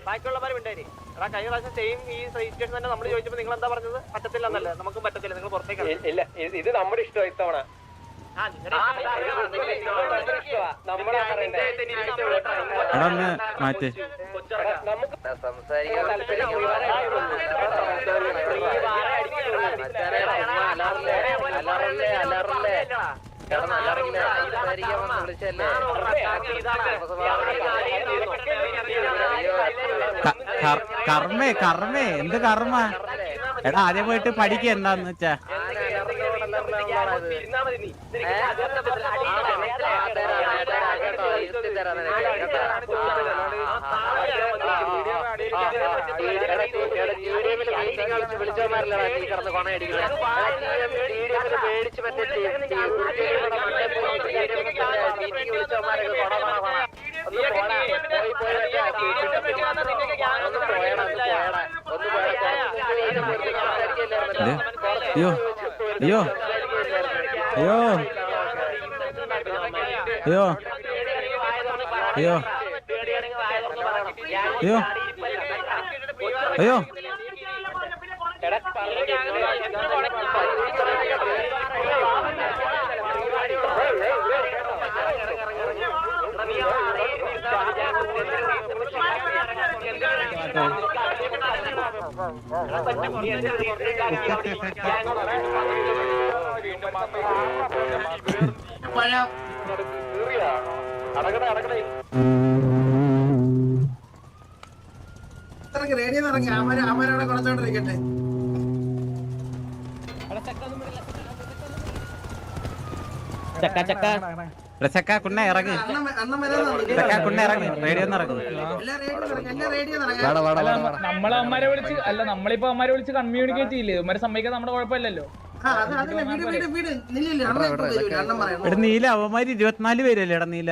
ബാക്കിയുള്ളവരുണ്ടായി കഴിഞ്ഞ പ്രാവശ്യം സെയിം ഈ രജിസ്ട്രേഷൻ തന്നെ നമ്മൾ ചോദിച്ചപ്പോൾ നിങ്ങൾ എന്താ പറഞ്ഞത്? പറ്റത്തില്ല എന്നല്ലേ? നമുക്കും പറ്റത്തില്ല, നിങ്ങൾ പുറത്തേക്ക് ഇല്ല. ഇത് നമ്മുടെ ഇഷ്ടമാണ് ഇത്തവണ. മാറ്റി സംസാരിക്കാൻ കർമ്മേ കർമ്മേ എന്ത് കർമ്മ? എടാ ആദ്യം പോയിട്ട് പഠിക്കുക എന്താന്ന് വെച്ചാ. അയ്യോ അയ്യോ അയ്യോ അയ്യോ അയ്യോ അയ്യോ അയ്യോ റേഡിയോ ഇറങ്ങി അവരവിടെ കുറച്ചോണ്ടിരിക്കട്ടെ. ചക്ക കുണ്ണ ഇറങ്ങ്, ചക്ക കുണ്ണ ഇറങ്ങ്, റേഡിയോ ഇറങ്ങും. നമ്മളെ അമ്മമാരെ വിളിച്ച് അല്ല, നമ്മളിപ്പോ അമ്മമാരെ വിളിച്ച് കമ്മ്യൂണിക്കേറ്റ് ചെയ്യില്ലേ? അമ്മമാരെ സമ്മതിക്കാൻ നമ്മുടെ കുഴപ്പമില്ലല്ലോ. എടാ നീല, അവന്മാര് 24 പേരല്ലേ? എടാ നീല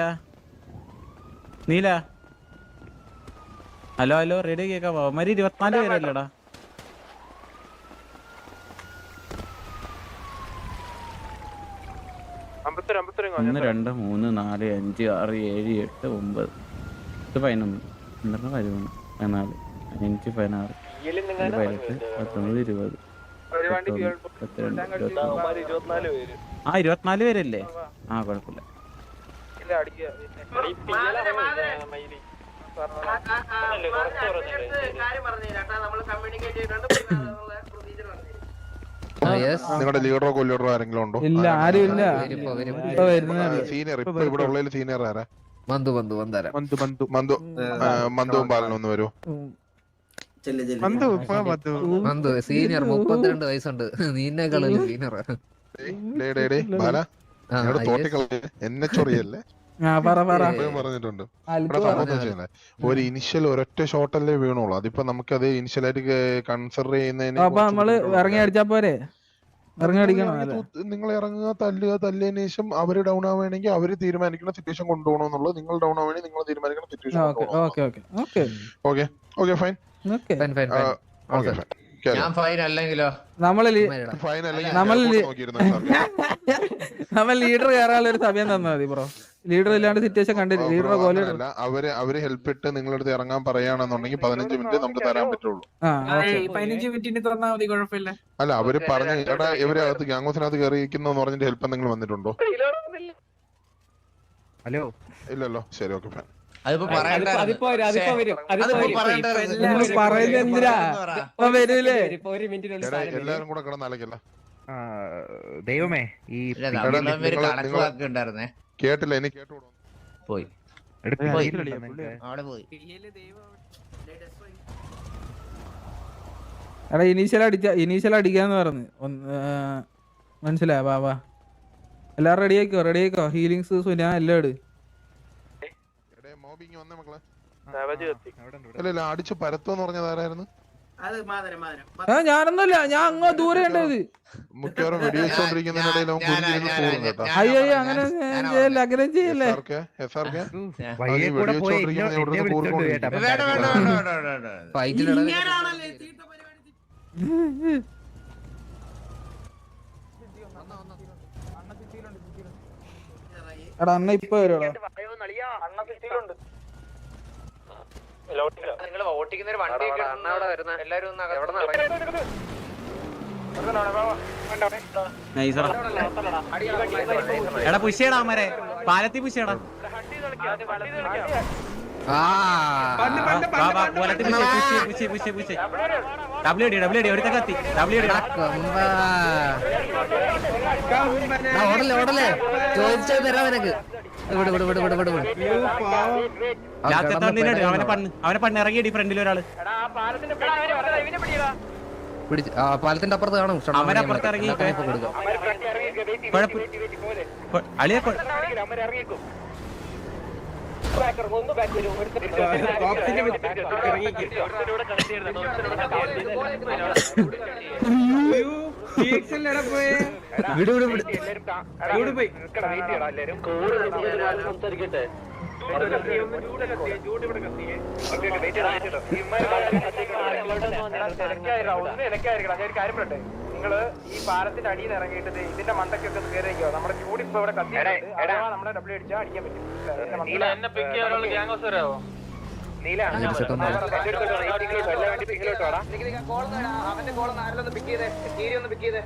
നീല ഹലോ ഹലോ റേഡിയോ കേൾക്കാം. അവന്മാര് 24 പേരല്ലേടാ? ഒന്ന് രണ്ട് മൂന്ന് നാല് അഞ്ച് ആറ് ഏഴ് എട്ട് ഒമ്പത് 11 12 14 15 16 18 19 20 24 പേരല്ലേ? ആ കുഴപ്പമില്ല. നിങ്ങളുടെ ലീഡറോ കൊല്ലീഡറോ ആരെങ്കിലും ഉണ്ടോ? ഇല്ല, ആരും ഇല്ല. സീനിയർ ഇപ്പൊ ഇവിടെ ഉള്ള സീനിയർ ആരാ? മന്ദുവും ബാലനും ഒന്ന് വരുമോ? സീനിയർ 32 വയസ്സുണ്ട്. നീനേക്കാളും സീനിയർ ബാല തോട്ടിക്കളെ എന്നെ ചൊറിയല്ലേ പറഞ്ഞിട്ടുണ്ട്. ഒരു ഇനിഷ്യൽ ഒരൊറ്റ ഷോട്ടല്ലേ വീണോളൂ. അതിപ്പോ നമുക്ക് അത് ഇനിഷ്യലായിട്ട് കൺസിഡർ ചെയ്യുന്നതിന് നമ്മള് ഇറങ്ങി അടിച്ചാ പോരെ? നിങ്ങൾ ഇറങ്ങുക, തല്ലുക, തല്ലിയതിനു ശേഷം അവര് ഡൗൺ ആവുകയാണെങ്കിൽ അവര് തീരുമാനിക്കുന്ന സിറ്റുവേഷൻ കൊണ്ടുപോകണം എന്നുള്ളത്. നിങ്ങൾ ഡൗൺ ആവുകയാണെങ്കിൽ നിങ്ങൾ തീരുമാനിക്കുന്ന സിറ്റുവേഷൻ. Okay fine. ഞാൻ ഫൈൻ അല്ലെങ്കിലോ? നമ്മൾ ലീഡർ കയറാനുള്ള ഒരു സമയം തന്നാ മതി ബ്രോ. ലീഡർ ഇല്ലാണ്ട് സിറ്റുവേഷൻ കണ്ടില്ല. ലീഡർ പോലെ അവര് ഹെൽപ്പ് ഇട്ട് നിങ്ങളടുത്ത് ഇറങ്ങാൻ പറയുകയാണെന്നുണ്ടെങ്കിൽ 15 മിനിറ്റ് നമുക്ക് തരാൻ പറ്റുള്ളൂ. 15 മിനിറ്റിന് തുറന്നാൽ മതി, കുഴപ്പമില്ല. അല്ല അവര് പറഞ്ഞ ചേട്ടാ ഇവരകത്ത് ഗ്യാങ്സിനകത്ത് കയറിയിരിക്കുന്നു പറഞ്ഞിട്ട് ഹെൽപ്പ് എന്തെങ്കിലും വന്നിട്ടുണ്ടോ? ഹലോ ഇല്ലല്ലോ. ശരി ഓക്കെ ഫൈൻ. എല്ലാരും കൂടെ കിടന്ന് അലക്കല്ല. ദൈവമേ കേട്ടില്ല, എനിക്ക് കേട്ടോളൂ. പോയി എടാ ഇനീഷ്യൽ അടിക്കാന്ന് പറഞ്ഞു. മനസ്സിലായ ബാബാ? എല്ലാരും റെഡിയാക്കോ. ഹീലിങ്സ് സുന എല്ലാം ഇട്. അടിച്ചു പരത്തോന്ന് പറഞ്ഞത് ആരായിരുന്നു? ഞാനൊന്നുമില്ല, ഞാൻ അങ്ങ് ദൂരെ ഉണ്ടത്. മിക്കവാറും വെടിവെച്ചോണ്ടിരിക്കുന്നതിനിടയിൽ അയ്യോ അങ്ങനെ ചെയ്യല്ലേ, അങ്ങനെ ചെയ്യല്ലേ. എടാ അണ്ണ ഇപ്പൊ വരുവാ. നിങ്ങൾ ഓട്ടിക്കുന്ന ഒരു വണ്ടി അണ്ണ അവിടെ വരുന്ന എല്ലാരും ഒന്ന് എവിടെ എടാ പുഷേടാ അമ്മരെ പാലത്തി പുഷേടാ ഡബ്ല്യു ഒരു കത്തി ഓടല്ലേ ചോദിച്ചത് തരാം നിനക്ക്. അവനെ പണ്ണ് ഇറങ്ങിയടി ഫ്രണ്ടിൽ ഒരാള് പാലത്തിന്റെ അപ്പുറത്ത് കാണും. അവനപ്പുറത്ത് ഇറങ്ങി അളിയ സംസാരിക്കട്ടെ. നിങ്ങള് ഈ പാലത്തിന്റെ അടിയിൽ നിന്ന് ഇറങ്ങിയിട്ട് ഇതിന്റെ മണ്ടയ്ക്കൊക്കെ കയറിയോ? നമ്മുടെ ചൂട് ഇപ്പൊ ഇവിടെ കത്തി നമ്മുടെ ഡബ്ല്യു അടിച്ചാൽ അടിക്കാൻ പറ്റും. അവന്റെ കോളം ആരെല്ലാം പിക്ക് ചെയ്തേ, കീരി ഒന്ന് പിക്ക് ചെയ്തേ.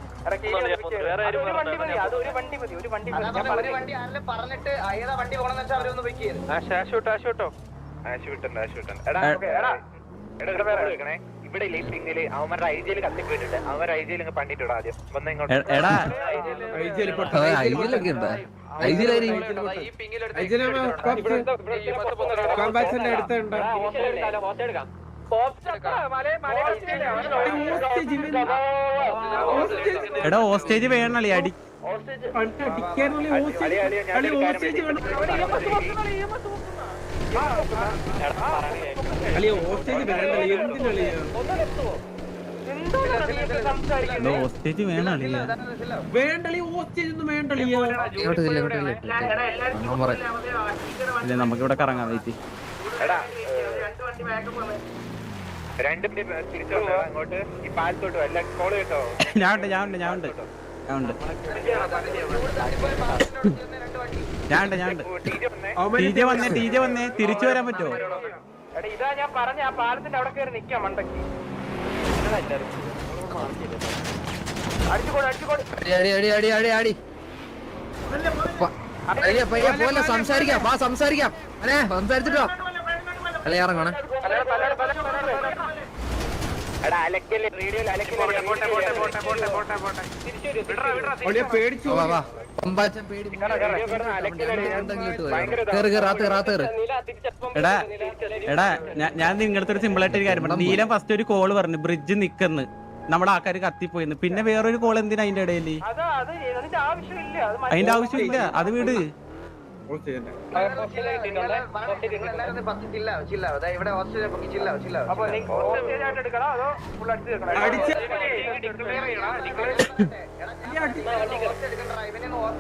അതൊരു വണ്ടി മതി, ഒരു വണ്ടി ആരെല്ലാം പറഞ്ഞിട്ട് ഏതാ വണ്ടി പോകണമെന്ന് വെച്ചാൽ അവരൊന്ന് പിക്ക് ചെയ്ത്. ഇവിടെ സിഗ്നല് അവന്മാരുടെ ഐജിയിൽ കത്തിപ്പോയിട്ടുണ്ട്. അവന്മാരുടെ ഐജിയിൽ പണ്ടിട്ടോ ആദ്യം വന്ന ഇങ്ങോട്ട് എടാ ഹോസ്റ്റേജ് വേണല്ലേ അടി ഹോസ്റ്റേജ് വേണല്ലേ നമുക്കിവിടെ കറങ്ങാൻ പറ്റി. അങ്ങോട്ട് ഈ പാലത്തോട്ട് വല്ല കോള് കേട്ടോ. ഞാനുണ്ട് ടീജെ വന്നേ തിരിച്ചു വരാൻ പറ്റുമോ? ഇതാ ഞാൻ പറഞ്ഞ ആ പാലത്തിന്റെ അവിടെ കയറി നിക്കാം മണ്ടക്ക്. സംസാരിക്കാം സംസാരിച്ചിട്ടോ അല്ലെ ഇറങ്ങണേ. എടാ ഞാൻ നിങ്ങളുടെ ഒരു സിമ്പിൾ ആയിട്ട് ഒരു കാര്യം പറഞ്ഞു. നീലം ഫസ്റ്റ് ഒരു കോള് പറഞ്ഞു ബ്രിഡ്ജ് നിക്കുന്നു, നമ്മുടെ ആൾക്കാർ കത്തിപ്പോയിന്ന്. പിന്നെ വേറൊരു കോൾ എന്തിനാ അതിന്റെ ഇടയിൽ? അതിന്റെ ആവശ്യമില്ല, അത് വീട്.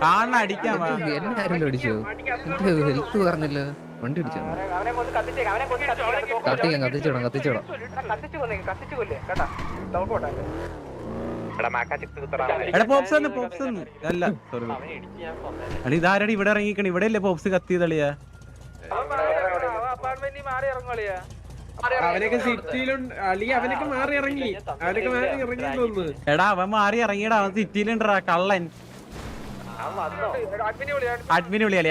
കാണ അടിക്കാൻ എന്നെ ആരെങ്കിലും അടിച്ചോ? ഹെൽത്ത് പറഞ്ഞില്ല, വണ്ടി അടിച്ചോ? കത്തിച്ചോടാം അല്ല സോറി അടി ഇതാരടി ഇവിടെ ഇറങ്ങിക്കണ? ഇവിടെ അല്ലേ പോപ്സ് കത്തിയതളിയാ? അവനൊക്കെ സിറ്റിയിലുണ്ട് അളി, അവനൊക്കെ മാറി ഇറങ്ങി തോന്നുന്നു. എടാ അവൻ മാറി ഇറങ്ങിയടാ, അവൻ സിറ്റിയിലുണ്ടാ കള്ളൻ. അഡ്മിന് വിളിയാ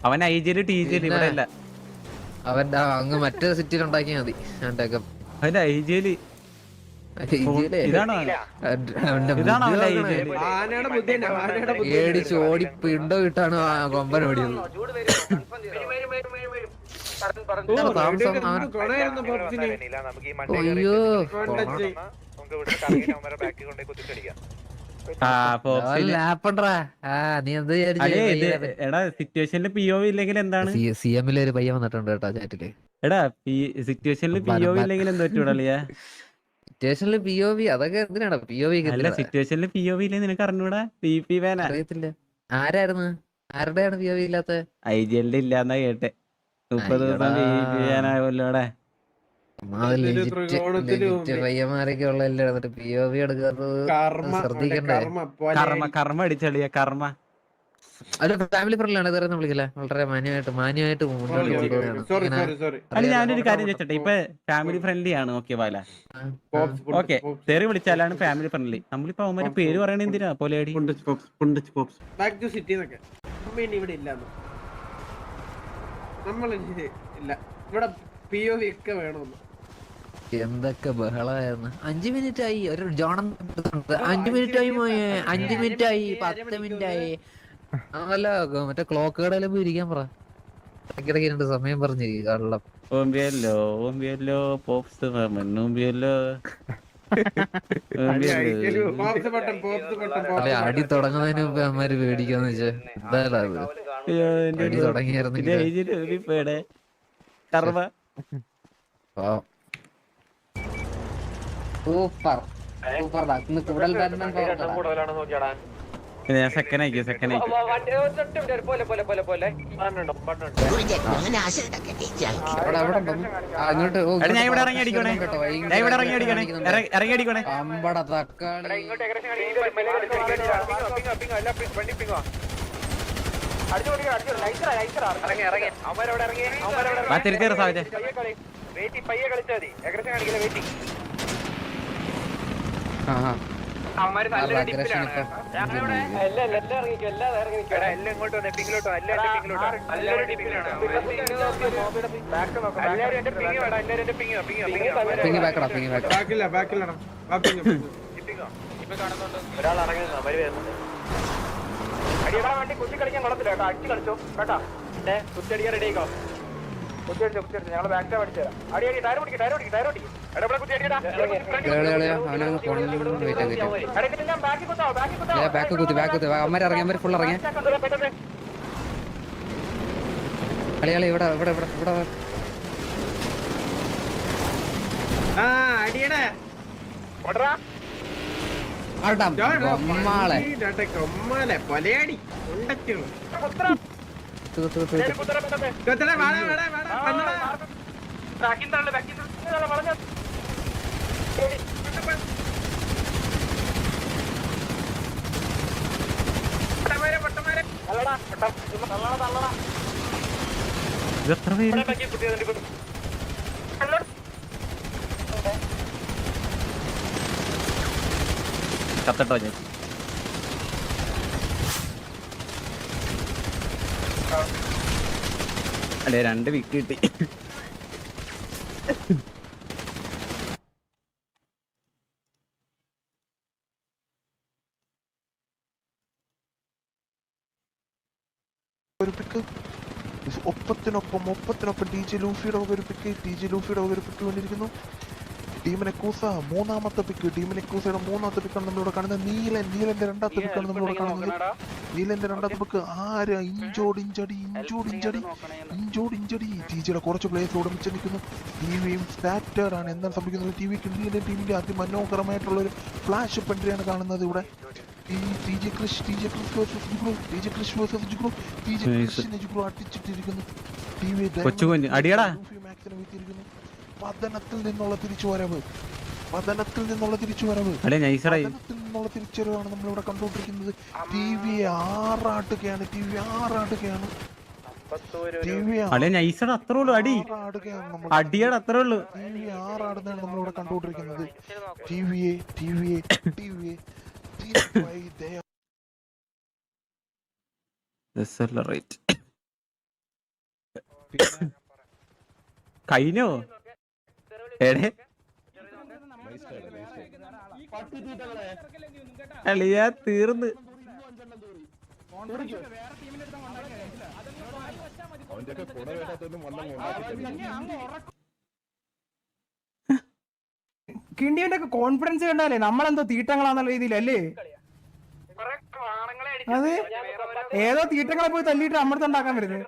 അവൻ ഐജിയില് ടീജിയില് ഇവിടെ അല്ല. അവന്റെ അങ്ങ് മറ്റേ സിറ്റിയിൽ ഉണ്ടാക്കിയാ മതി. അവന്റെ ഐജിയില് ഏടിച്ച് ഓടി പിണ്ടോ കിട്ടാണ് കൊമ്പൻ ഓടിയത്. അയ്യോ എടാ സിറ്റുവേഷനിൽ POV ഇല്ലെങ്കിൽ എന്താണ്? CM-ല് ഒരു പയ്യൻ വന്നിട്ടുണ്ട് കേട്ടോ ചാറ്റില്. എടാ സിറ്റുവേഷനിൽ POV ഇല്ലെങ്കിൽ എന്താ പറ്റൂടല്ലേ? സിറ്റുവേഷനിൽ POV അതൊക്കെ എന്തിനാണ് POV? അല്ല സിറ്റുവേഷനിൽ POV ഇല്ലേ നിനക്ക് അറിഞ്ഞൂടാ? PP വേന അറിയത്തില്ല. ആരായിരുന്നു? ആരുടെയാണ് POV ഇല്ലാത്ത? IGL ഇല്ലാന്നാ കേട്ടെ. 30 ദിവസം PP വേനായല്ലോടെ. പയ്യന്മാരൊക്കെ ഉള്ളതല്ലേ എന്നിട്ട് POV എടുക്കാത്തത് ശ്രദ്ധിക്കണ്ടേ? കർമ്മ അടിച്ചളിയ കർമ്മ. അത് ഫാമിലി ഫ്രണ്ട്ലിയാണ്, ഇതൊന്നും വിളിക്കില്ല. വളരെ മാന്യമായിട്ട് മുന്നോട്ട് കൊണ്ടുപോവുകയാണ്. അല്ല ഞാനൊരു കാര്യം ചോദിച്ചോട്ടെ, ഇപ്പൊ ഫാമിലി ഫ്രണ്ട്ലി ആണ് ഓക്കെ വാല, ഓക്കെ തെറി വിളിച്ചാലാണ് ഫാമിലി ഫ്രണ്ട്ലി. നമ്മളിപ്പോ അവന്മാര് പേര് പറയണ എന്തിനാ പോലെയടി? ബാക്ക് ടു സിറ്റി എന്നൊക്കെ ഇവിടെ ഇല്ല, നമ്മളില്ല ഇവിടെ POV ഒക്കെ വേണമെന്ന്. എന്തൊക്കെ ബഹളായിരുന്നു. 5 മിനിറ്റ് ആയി. ഒരു ജോണം 5 മിനിറ്റ് ആയി, 5 മിനിറ്റ് ആയി, 10 മിനിറ്റ് ആയി. അതല്ല മറ്റേ ക്ലോക്ക് കടയിലും പോയി ഇരിക്കാൻ പറ. ഇടയ്ക്കിടയ്ക്ക് 2 സമയം പറഞ്ഞിരിക്കും കള്ളം. ഓമ്പിയല്ലോ പോപ്സ് മണ്ണൂമ്പിയല്ലോ. അല്ലെ അടി തുടങ്ങുന്നതിന് മുമ്പ് അമ്മമാര് പേടിക്കാന്ന് വെച്ചാ എന്തായാലും അത് അടി തുടങ്ങിയായിരുന്നെങ്കിൽ സൂപ്പർ സൂപ്പർ. സെക്കൻഡ് അയക്കും. അങ്ങോട്ട് ഞാൻ ഇവിടെ ഇറങ്ങി അടിക്കണേ, ഇറങ്ങി അടിക്കണേ. അമ്പട തക്കാളി തിരിച്ചേറ സാധ്യത. വണ്ടി കുത്തി കളിക്കാൻ കൊള്ളത്തില്ല കേട്ടോ, അടിച്ച് കളിച്ചോ കേട്ടാ. കുത്തിയടിക്കാൻ റെഡി ആയിക്കോ. കുത്തിയടിച്ചോ ഞങ്ങൾ ബാക്ക് അടിച്ചു തരാം. അടി ടയർ പിടിക്കും, ടയർ പിടിക്കും. അമ്മ ഫുൾ ഇറങ്ങിയ കളികളി ഇവിടെ ഇവിടെ ഇവിടെ ഇവിടെ അടിയടേ കൊമ്മാളെ പൊലയാടി ഉണ്ടച്ചുകള് ഇതെത്ര പേര്? കത്തട്ടോ ഞാൻ അല്ലേ 2 വിക്ക് കിട്ടി. ഒരു പിക്ക് ഒപ്പത്തിനൊപ്പം DJ ലൂഫിയുടെ ഒരു പിക്ക് വന്നിരിക്കുന്നു. ടീം നെക്കൂസ മൂന്നാമത്തെ പിക്ക്, മൂന്നാമത്തെ പിക്കാണ് നമ്മളിവിടെ കാണുന്നത്. നീലന്റെ രണ്ടാമത്തെ പിക്കാണ് നമ്മളിവിടെ കാണുന്നത്. നീലന്റെ രണ്ടാമത്തെ പിക്ക് ആര് ഇഞ്ചോടിഞ്ചടി. TJയുടെ കുറച്ച് പ്ലേയേഴ്സ് ഓടിച്ച് നിൽക്കുന്നു. TVയും സ്റ്റാറ്റർ ആണ്. എന്താണ് സംഭവിക്കുന്നത്? ടീമിന്റെ അതിമനോഹരമായിട്ടുള്ള ഒരു ഫ്ലാഷ് പെൻട്രിയാണ് കാണുന്നത് ഇവിടെ. TJ ക്രിഷ് വേഴ്സസ് ജിഗ്രോ. ജിഗ്രോ അടിച്ചിട്ടിരിക്കുന്നു. അടിയടാ. പതനത്തിൽ നിന്നുള്ള തിരിച്ചുവരവ് തിരിച്ചുവരവാണ് നമ്മളിവിടെ കണ്ടുകൊണ്ടിരിക്കുന്നത്. TV ആറാട്ടുകയാണ്. അടിയുടെ അത്രേ ഉള്ളൂ. TV ആറാടുന്നതാണ് നമ്മളിവിടെ കണ്ടുകൊണ്ടിരിക്കുന്നത്. കഴിഞ്ഞോ എടേ അളിയാ തീർന്ന്. കിണ്ടിയുടെ ഒക്കെ കോൺഫിഡൻസ് കണ്ടാലേ നമ്മളെന്തോ തീട്ടങ്ങളാന്നുള്ള രീതിയിലല്ലേ? അത് ഏതോ തീട്ടങ്ങളെ പോയി തല്ലിയിട്ട് അമൃത്തുണ്ടാക്കാൻ വരുന്നത്.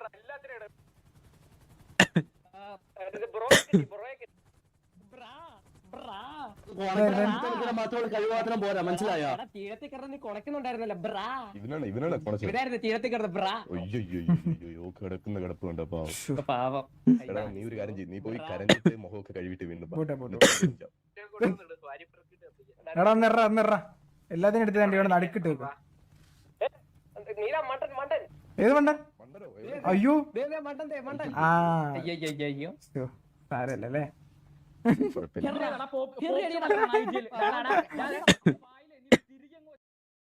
മാത്രമുള്ള കഴിവാത്രം പോരാ, മനസ്സിലായോ? തീരത്തിൽ കിടന്ന് നീ കുളയ്ക്കുന്നുണ്ടായിരുന്നല്ലോ ബ്രാ. ഇവനാണ് ഇവരായിരുന്നു തീരത്തിൽ കിടന്ന് ബ്രാ. അയ്യോ കിടക്കുന്ന കിടപ്പ് കണ്ടപ്പോ പാവം. എടാ നീ ഒരു കാര്യം ചെയ്യും, നീ പോയി കരഞ്ഞിട്ട് മുഖമൊക്കെ കഴുകിട്ട് വീണ്ടും വാ. എടാ ഒന്നിറ എല്ലാത്തിനും എടുത്ത് തന്നെ ഇവിടെ നടുക്കിട്ട് വെക്കാം. നീല മണ്ടൻ മണ്ടൻ. ഏത് മണ്ടൻ? അയ്യോ മണ്ടൻ മണ്ടൻ. ആ അയ്യോ സാരല്ലേ കുഴപ്പമില്ല. ചെറിയ